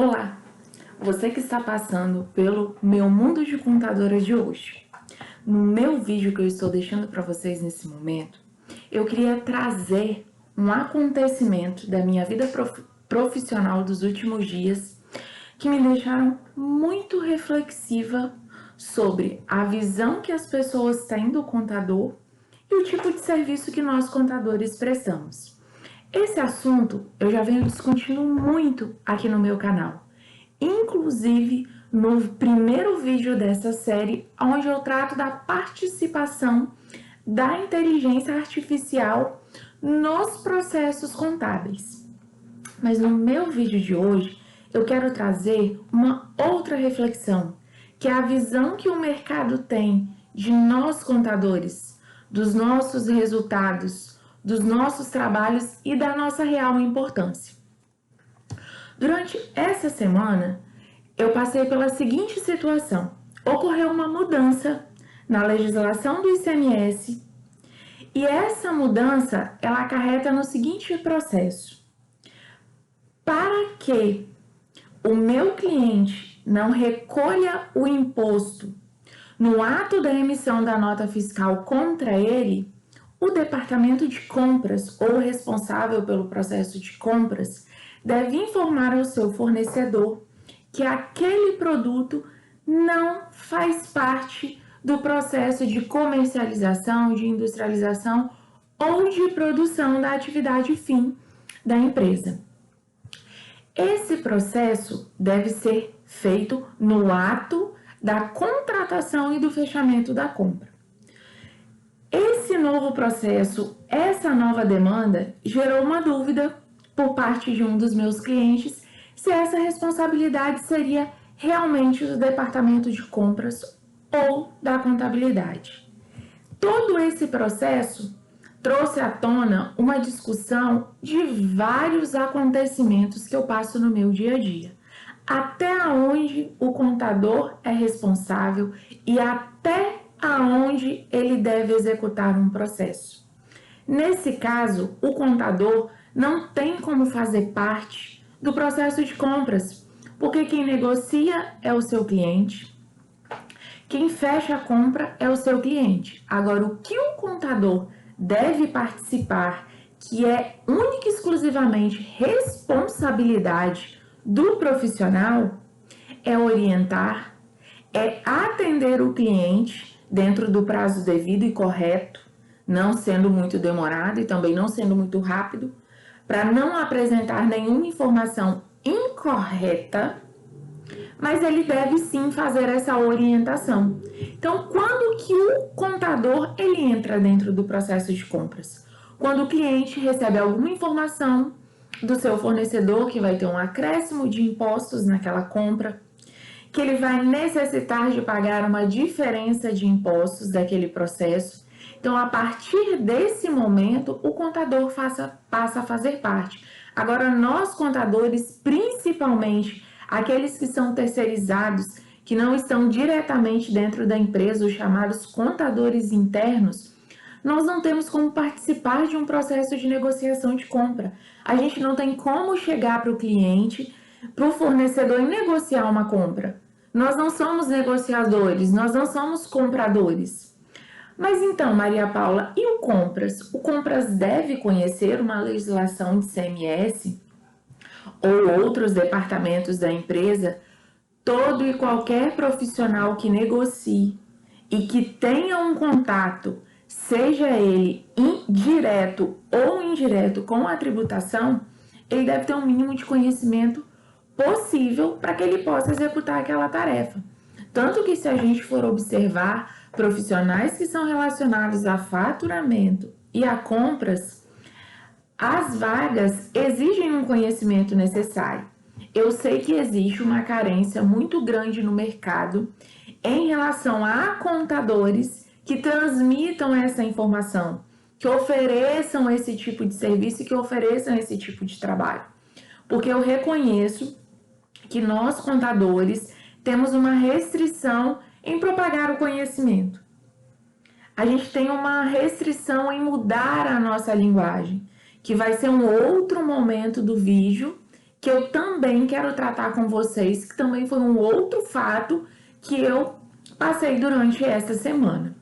Olá, você que está passando pelo meu mundo de contadora de hoje. No meu vídeo que eu estou deixando para vocês nesse momento, eu queria trazer um acontecimento da minha vida profissional dos últimos dias que me deixaram muito reflexiva sobre a visão que as pessoas têm do contador e o tipo de serviço que nós contadores prestamos. Esse assunto eu já venho discutindo muito aqui no meu canal, inclusive no primeiro vídeo dessa série, onde eu trato da participação da inteligência artificial nos processos contábeis. Mas no meu vídeo de hoje, eu quero trazer uma outra reflexão, que é a visão que o mercado tem de nós contadores, dos nossos resultados, dos nossos trabalhos e da nossa real importância. Durante essa semana, eu passei pela seguinte situação. Ocorreu uma mudança na legislação do ICMS e essa mudança, ela acarreta no seguinte processo. Para que o meu cliente não recolha o imposto no ato da emissão da nota fiscal contra ele, o departamento de compras ou responsável pelo processo de compras deve informar ao seu fornecedor que aquele produto não faz parte do processo de comercialização, de industrialização ou de produção da atividade fim da empresa. Esse processo deve ser feito no ato da contratação e do fechamento da compra. Esse novo processo, essa nova demanda, gerou uma dúvida por parte de um dos meus clientes se essa responsabilidade seria realmente do departamento de compras ou da contabilidade. Todo esse processo trouxe à tona uma discussão de vários acontecimentos que eu passo no meu dia a dia. Até onde o contador é responsável e até aonde ele deve executar um processo. Nesse caso, o contador não tem como fazer parte do processo de compras, porque quem negocia é o seu cliente, quem fecha a compra é o seu cliente. Agora, o que o contador deve participar, que é única e exclusivamente responsabilidade do profissional, é orientar, é atender o cliente dentro do prazo devido e correto, não sendo muito demorado e também não sendo muito rápido, para não apresentar nenhuma informação incorreta, mas ele deve sim fazer essa orientação. Então, quando que o contador ele entra dentro do processo de compras? Quando o cliente recebe alguma informação do seu fornecedor que vai ter um acréscimo de impostos naquela compra, que ele vai necessitar de pagar uma diferença de impostos daquele processo. Então, a partir desse momento, o contador passa a fazer parte. Agora, nós contadores, principalmente aqueles que são terceirizados, que não estão diretamente dentro da empresa, os chamados contadores internos, nós não temos como participar de um processo de negociação de compra. A gente não tem como chegar para o cliente, para o fornecedor e negociar uma compra. Nós não somos negociadores, nós não somos compradores. Mas então, Maria Paula, e o compras? O compras deve conhecer uma legislação de ICMS ou outros departamentos da empresa? Todo e qualquer profissional que negocie e que tenha um contato, seja ele direto ou indireto com a tributação, ele deve ter um mínimo de conhecimento possível para que ele possa executar aquela tarefa. Tanto que, se a gente for observar profissionais que são relacionados a faturamento e a compras, as vagas exigem um conhecimento necessário. Eu sei que existe uma carência muito grande no mercado em relação a contadores que transmitam essa informação, que ofereçam esse tipo de serviço e que ofereçam esse tipo de trabalho. Porque eu reconheço que nós, contadores, temos uma restrição em propagar o conhecimento. A gente tem uma restrição em mudar a nossa linguagem, que vai ser um outro momento do vídeo que eu também quero tratar com vocês, que também foi um outro fato que eu passei durante essa semana.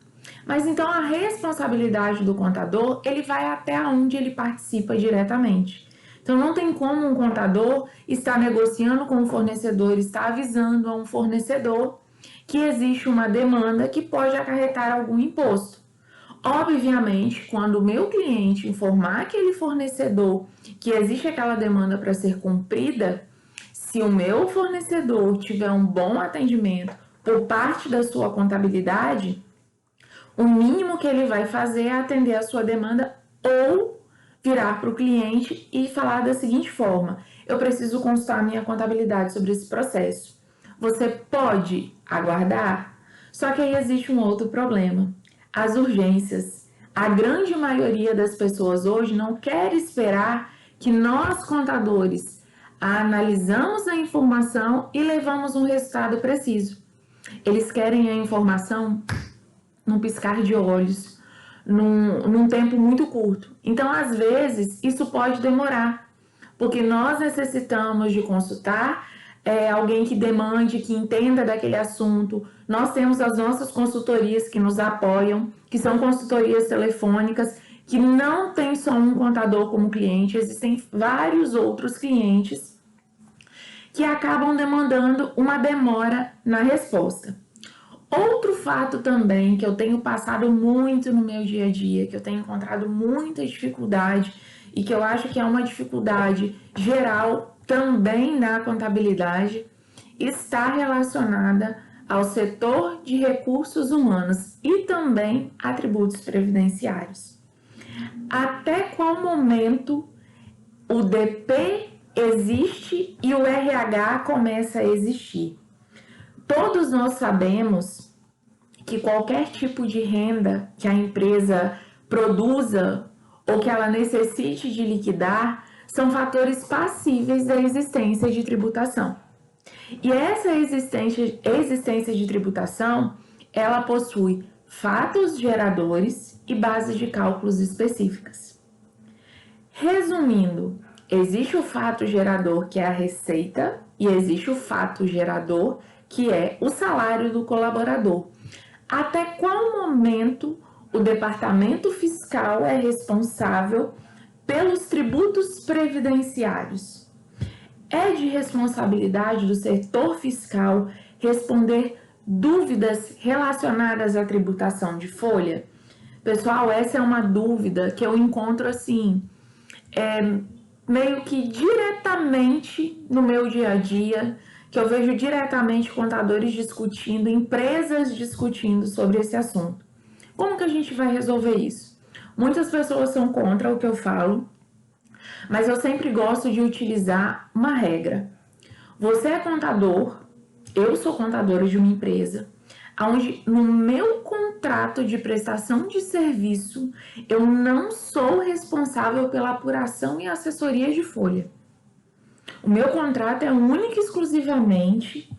Mas então a responsabilidade do contador, ele vai até onde ele participa diretamente. Então não tem como um contador estar negociando com um fornecedor, estar avisando a um fornecedor que existe uma demanda que pode acarretar algum imposto. Obviamente, quando o meu cliente informar aquele fornecedor que existe aquela demanda para ser cumprida, se o meu fornecedor tiver um bom atendimento por parte da sua contabilidade, o mínimo que ele vai fazer é atender a sua demanda ou virar para o cliente e falar da seguinte forma: eu preciso consultar a minha contabilidade sobre esse processo. Você pode aguardar? Só que aí existe um outro problema: as urgências. A grande maioria das pessoas hoje não quer esperar que nós, contadores, analisamos a informação e levamos um resultado preciso. Eles querem a informação num piscar de olhos, num tempo muito curto. Então, às vezes, isso pode demorar, porque nós necessitamos de consultar alguém que demande, que entenda daquele assunto. Nós temos as nossas consultorias que nos apoiam, que são consultorias telefônicas, que não tem só um contador como cliente, existem vários outros clientes que acabam demandando uma demora na resposta. Outro fato também que eu tenho passado muito no meu dia a dia, que eu tenho encontrado muita dificuldade e que eu acho que é uma dificuldade geral também na contabilidade, está relacionada ao setor de recursos humanos e também atributos previdenciários. Até qual momento o DP existe e o RH começa a existir? Todos nós sabemos que qualquer tipo de renda que a empresa produza ou que ela necessite de liquidar são fatores passíveis da existência de tributação. E essa existência de tributação, ela possui fatos geradores e bases de cálculos específicas. Resumindo, existe o fato gerador, que é a receita, e existe o fato gerador, que é o salário do colaborador. Até qual momento o departamento fiscal é responsável pelos tributos previdenciários? É de responsabilidade do setor fiscal responder dúvidas relacionadas à tributação de folha? Pessoal, essa é uma dúvida que eu encontro assim, meio que diretamente no meu dia a dia, que eu vejo diretamente contadores discutindo, empresas discutindo sobre esse assunto. Como que a gente vai resolver isso? Muitas pessoas são contra o que eu falo, mas eu sempre gosto de utilizar uma regra. Você é contador, eu sou contadora de uma empresa, onde no meu contrato de prestação de serviço, eu não sou responsável pela apuração e assessoria de folha. O meu contrato é único e exclusivamente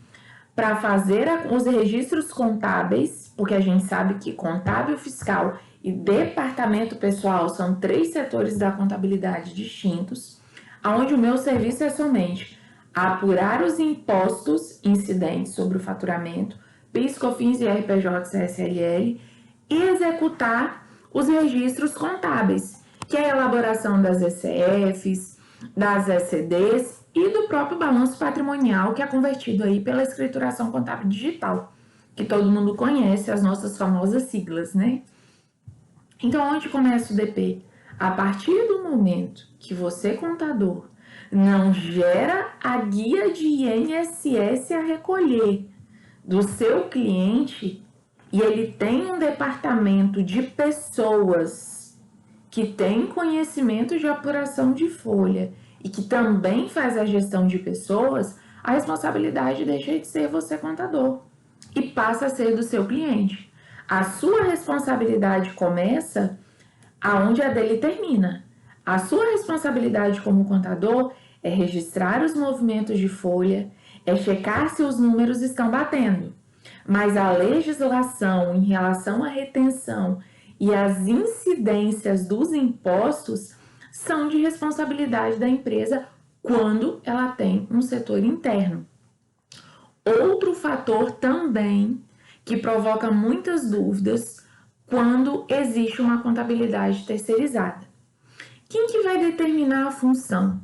para fazer os registros contábeis, porque a gente sabe que contábil, fiscal e departamento pessoal são 3 setores da contabilidade distintos, onde o meu serviço é somente apurar os impostos incidentes sobre o faturamento, PIS, COFINS, IRPJ, CSLL, e executar os registros contábeis, que é a elaboração das ECFs, das ECDs e do próprio balanço patrimonial, que é convertido aí pela escrituração contábil digital, que todo mundo conhece, as nossas famosas siglas, né? Então, onde começa o DP? A partir do momento que você, contador, não gera a guia de INSS a recolher do seu cliente e ele tem um departamento de pessoas que tem conhecimento de apuração de folha e que também faz a gestão de pessoas, a responsabilidade deixa de ser você, contador, e passa a ser do seu cliente. A sua responsabilidade começa aonde a dele termina. A sua responsabilidade como contador é registrar os movimentos de folha, é checar se os números estão batendo. Mas a legislação em relação à retenção e as incidências dos impostos são de responsabilidade da empresa quando ela tem um setor interno. Outro fator também que provoca muitas dúvidas quando existe uma contabilidade terceirizada. Quem que vai determinar a função?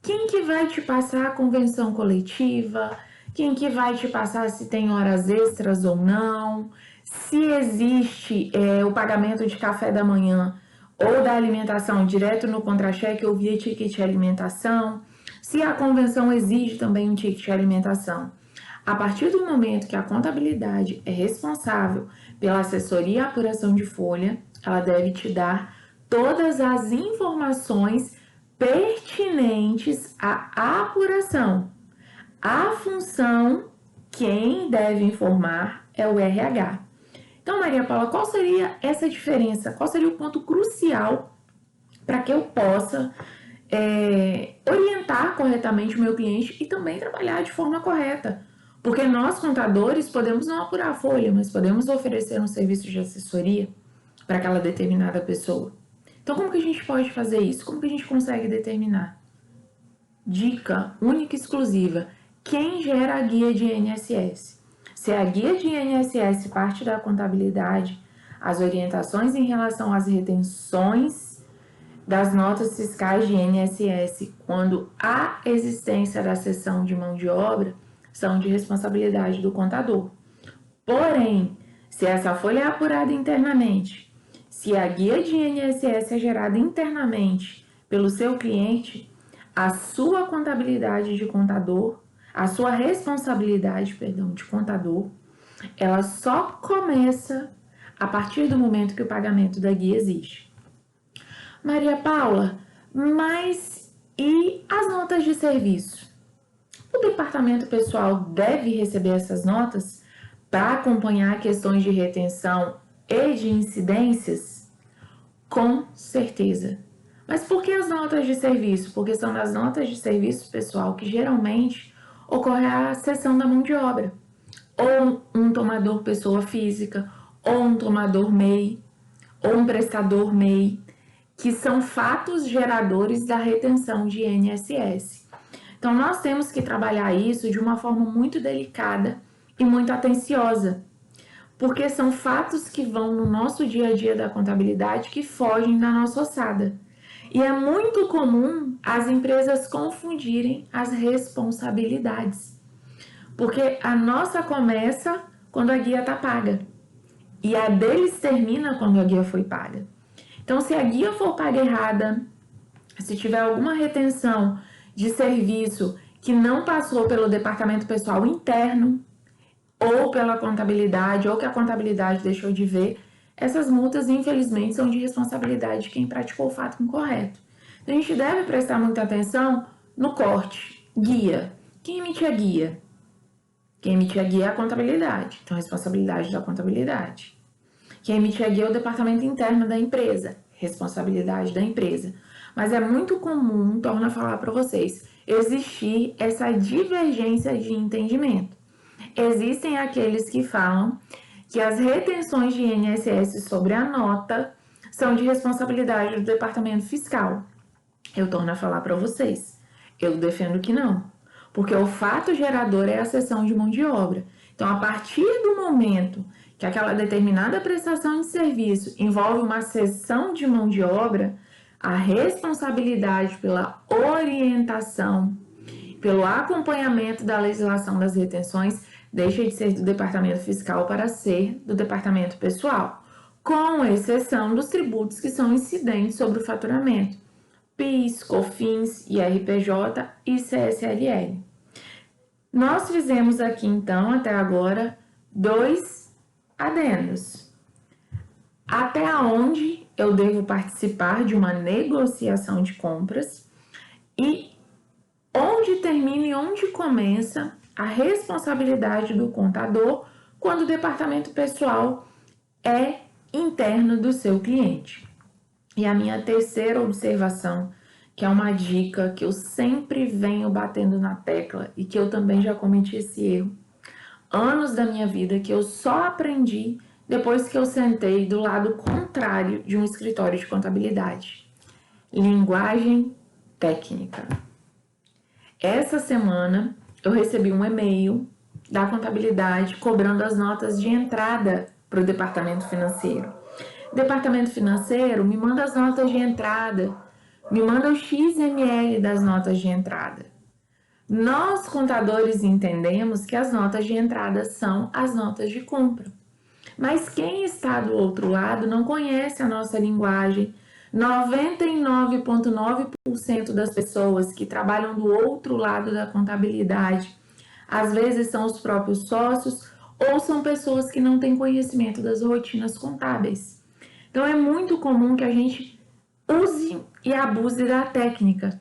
Quem que vai te passar a convenção coletiva? Quem que vai te passar se tem horas extras ou não? Se existe o pagamento de café da manhã ou da alimentação direto no contra-cheque ou via ticket de alimentação? Se a convenção exige também um ticket de alimentação? A partir do momento que a contabilidade é responsável pela assessoria e apuração de folha, ela deve te dar todas as informações pertinentes à apuração. A função, quem deve informar é o RH. Então, Maria Paula, qual seria essa diferença? Qual seria o ponto crucial para que eu possa orientar corretamente o meu cliente e também trabalhar de forma correta? Porque nós, contadores, podemos não apurar a folha, mas podemos oferecer um serviço de assessoria para aquela determinada pessoa. Então, como que a gente pode fazer isso? Como que a gente consegue determinar? Dica única e exclusiva. Quem gera a guia de INSS? Se a guia de INSS parte da contabilidade, as orientações em relação às retenções das notas fiscais de INSS, quando há existência da cessão de mão de obra, são de responsabilidade do contador. Porém, se essa folha é apurada internamente, se a guia de INSS é gerada internamente pelo seu cliente, a sua contabilidade de contador, a sua responsabilidade, de contador, ela só começa a partir do momento que o pagamento da guia existe. Maria Paula, mas e as notas de serviço? O departamento pessoal deve receber essas notas para acompanhar questões de retenção e de incidências? Com certeza. Mas por que as notas de serviço? Porque são nas notas de serviço pessoal que geralmente ocorre a cessão da mão de obra. Ou um tomador pessoa física, ou um tomador MEI, ou um prestador MEI, que são fatos geradores da retenção de INSS. Então, nós temos que trabalhar isso de uma forma muito delicada e muito atenciosa, porque são fatos que vão no nosso dia a dia da contabilidade que fogem da nossa ossada. E é muito comum as empresas confundirem as responsabilidades, porque a nossa começa quando a guia está paga e a deles termina quando a guia foi paga. Então, se a guia for paga errada, se tiver alguma retenção de serviço que não passou pelo departamento pessoal interno, ou pela contabilidade, ou que a contabilidade deixou de ver, essas multas, infelizmente, são de responsabilidade de quem praticou o fato incorreto. Então, a gente deve prestar muita atenção no corte, guia. Quem emite a guia? Quem emite a guia é a contabilidade, então responsabilidade da contabilidade. Quem emite a guia é o departamento interno da empresa, responsabilidade da empresa. Mas é muito comum, torno a falar para vocês, existir essa divergência de entendimento. Existem aqueles que falam que as retenções de INSS sobre a nota são de responsabilidade do departamento fiscal. Eu torno a falar para vocês, eu defendo que não, porque o fato gerador é a cessão de mão de obra. Então, a partir do momento que aquela determinada prestação de serviço envolve uma cessão de mão de obra, a responsabilidade pela orientação, pelo acompanhamento da legislação das retenções, deixa de ser do departamento fiscal para ser do departamento pessoal, com exceção dos tributos que são incidentes sobre o faturamento, PIS, COFINS, IRPJ e CSLL. Nós fizemos aqui, então, até agora, 2 adendos. Até onde eu devo participar de uma negociação de compras e onde termina e onde começa a responsabilidade do contador quando o departamento pessoal é interno do seu cliente. E a minha terceira observação, que é uma dica que eu sempre venho batendo na tecla e que eu também já cometi esse erro, anos da minha vida que eu só aprendi depois que eu sentei do lado contrário de um escritório de contabilidade. Linguagem técnica. Essa semana eu recebi um e-mail da contabilidade cobrando as notas de entrada para o departamento financeiro. Departamento financeiro me manda as notas de entrada, me manda o XML das notas de entrada. Nós, contadores, entendemos que as notas de entrada são as notas de compra. Mas quem está do outro lado não conhece a nossa linguagem. 99,9% das pessoas que trabalham do outro lado da contabilidade, às vezes são os próprios sócios ou são pessoas que não têm conhecimento das rotinas contábeis. Então é muito comum que a gente use e abuse da técnica,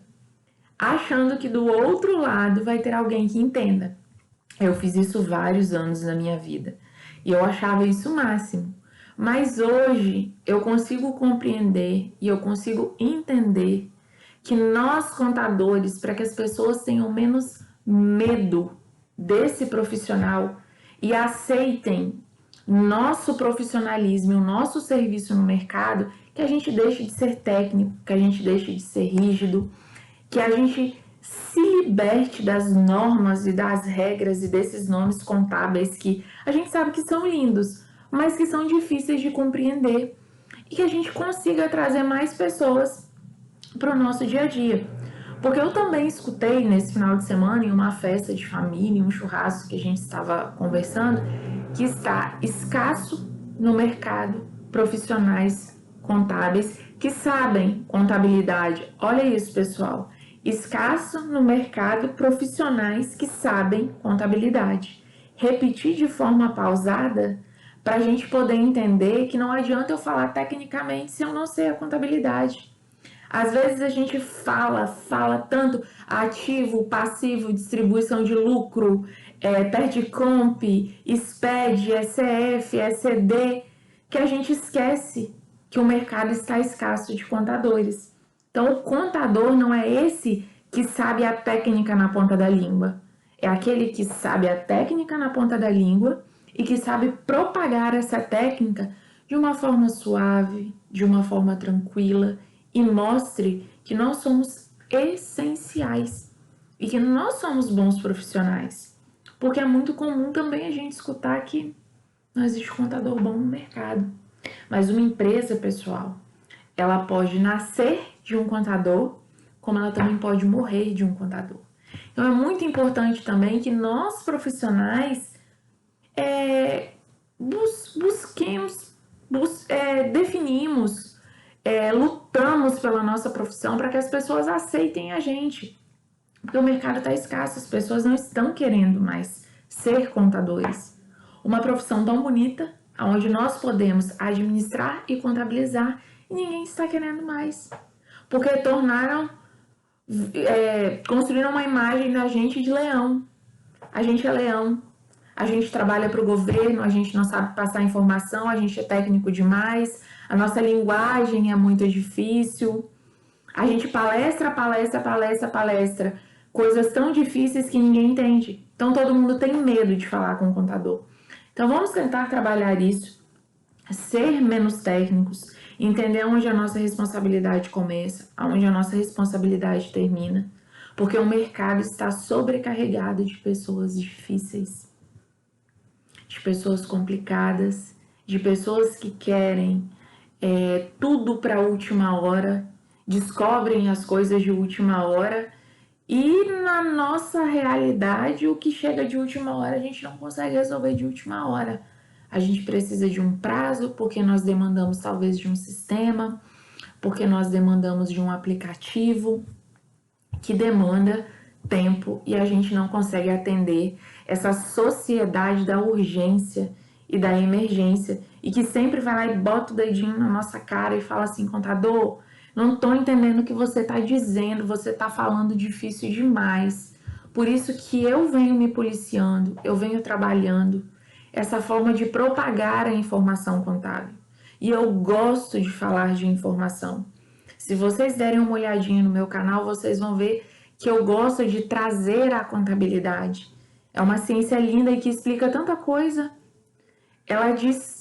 achando que do outro lado vai ter alguém que entenda. Eu fiz isso vários anos na minha vida e eu achava isso o máximo. Mas hoje eu consigo compreender e eu consigo entender que nós, contadores, para que as pessoas tenham menos medo desse profissional e aceitem nosso profissionalismo, o nosso serviço no mercado, que a gente deixe de ser técnico, que a gente deixe de ser rígido, que a gente se liberte das normas e das regras e desses nomes contábeis que a gente sabe que são lindos, mas que são difíceis de compreender, e que a gente consiga trazer mais pessoas para o nosso dia a dia. Porque eu também escutei nesse final de semana, em uma festa de família, em um churrasco que a gente estava conversando, que está escasso no mercado profissionais contábeis que sabem contabilidade. Olha isso, pessoal. Escasso no mercado profissionais que sabem contabilidade. Repetir de forma pausada para a gente poder entender que não adianta eu falar tecnicamente se eu não sei a contabilidade. Às vezes a gente fala tanto ativo, passivo, distribuição de lucro, PERDCOMP, SPED, ECF, ECD, que a gente esquece que o mercado está escasso de contadores. Então, o contador não é esse que sabe a técnica na ponta da língua. É aquele que sabe a técnica na ponta da língua e que sabe propagar essa técnica de uma forma suave, de uma forma tranquila, e mostre que nós somos essenciais e que nós somos bons profissionais. Porque é muito comum também a gente escutar que não existe contador bom no mercado. Mas uma empresa, pessoal, ela pode nascer de um contador, como ela também pode morrer de um contador. Então é muito importante também que nós, profissionais, definimos, lutamos pela nossa profissão para que as pessoas aceitem a gente. Porque o mercado está escasso, as pessoas não estão querendo mais ser contadores. Uma profissão tão bonita, onde nós podemos administrar e contabilizar, e ninguém está querendo mais. Porque construíram uma imagem da gente de leão. A gente é leão. A gente trabalha para o governo, a gente não sabe passar informação, a gente é técnico demais, a nossa linguagem é muito difícil, a gente palestra, coisas tão difíceis que ninguém entende. Então todo mundo tem medo de falar com o contador. Então vamos tentar trabalhar isso, ser menos técnicos, entender onde a nossa responsabilidade começa, onde a nossa responsabilidade termina, porque o mercado está sobrecarregado de pessoas difíceis, de pessoas complicadas, de pessoas que querem tudo para a última hora, descobrem as coisas de última hora, e na nossa realidade, o que chega de última hora a gente não consegue resolver de última hora. A gente precisa de um prazo, porque nós demandamos talvez de um sistema, porque nós demandamos de um aplicativo que demanda tempo e a gente não consegue atender essa sociedade da urgência e da emergência, e que sempre vai lá e bota o dedinho na nossa cara e fala assim: contador, não tô entendendo o que você tá dizendo, você tá falando difícil demais. Por isso que eu venho me policiando, eu venho trabalhando essa forma de propagar a informação contábil. E eu gosto de falar de informação. Se vocês derem uma olhadinha no meu canal, vocês vão ver que eu gosto de trazer a contabilidade. É uma ciência linda e que explica tanta coisa. Ela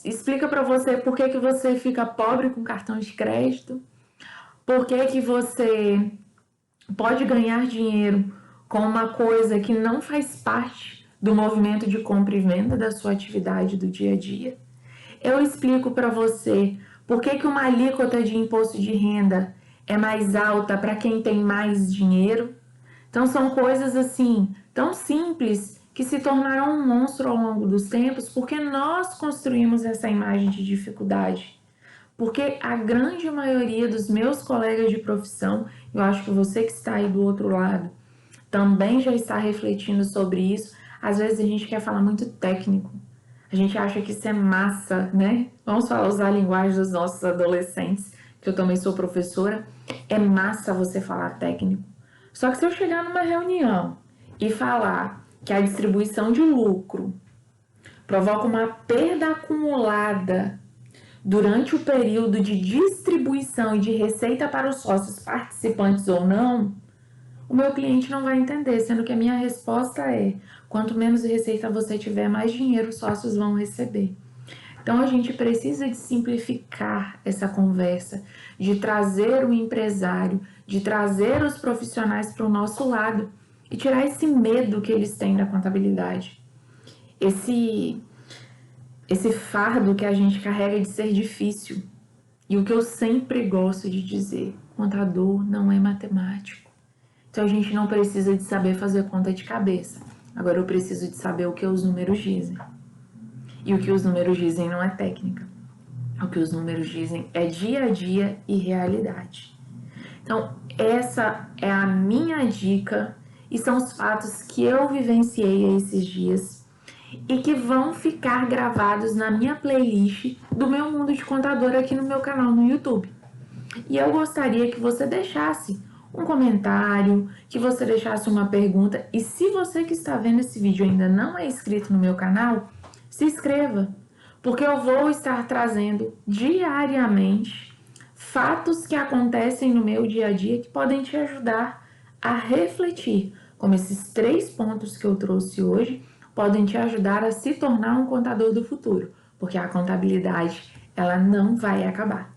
explica para você por que você fica pobre com cartão de crédito, por que você pode ganhar dinheiro com uma coisa que não faz parte do movimento de compra e venda da sua atividade do dia a dia. Eu explico para você por que uma alíquota de imposto de renda é mais alta para quem tem mais dinheiro. Então são coisas assim, tão simples, que se tornaram um monstro ao longo dos tempos, porque nós construímos essa imagem de dificuldade. Porque a grande maioria dos meus colegas de profissão, eu acho que você que está aí do outro lado, também já está refletindo sobre isso. Às vezes a gente quer falar muito técnico. A gente acha que isso é massa, né? Vamos falar, usar a linguagem dos nossos adolescentes, que eu também sou professora. É massa você falar técnico. Só que se eu chegar numa reunião e falar que a distribuição de lucro provoca uma perda acumulada durante o período de distribuição e de receita para os sócios participantes ou não, o meu cliente não vai entender, sendo que a minha resposta é: quanto menos receita você tiver, mais dinheiro os sócios vão receber. Então a gente precisa de simplificar essa conversa, de trazer o empresário, de trazer os profissionais para o nosso lado e tirar esse medo que eles têm da contabilidade. Esse fardo que a gente carrega de ser difícil. E o que eu sempre gosto de dizer: contador não é matemático. Então a gente não precisa de saber fazer conta de cabeça. Agora eu preciso de saber o que os números dizem. E o que os números dizem não é técnica. O que os números dizem é dia a dia e realidade. Então essa é a minha dica e são os fatos que eu vivenciei esses dias e que vão ficar gravados na minha playlist do Meu Mundo de Contador aqui no meu canal no YouTube. E eu gostaria que você deixasse um comentário, que você deixasse uma pergunta. E se você que está vendo esse vídeo ainda não é inscrito no meu canal, se inscreva, porque eu vou estar trazendo diariamente fatos que acontecem no meu dia a dia que podem te ajudar a refletir, como esses 3 pontos que eu trouxe hoje podem te ajudar a se tornar um contador do futuro, porque a contabilidade, ela não vai acabar.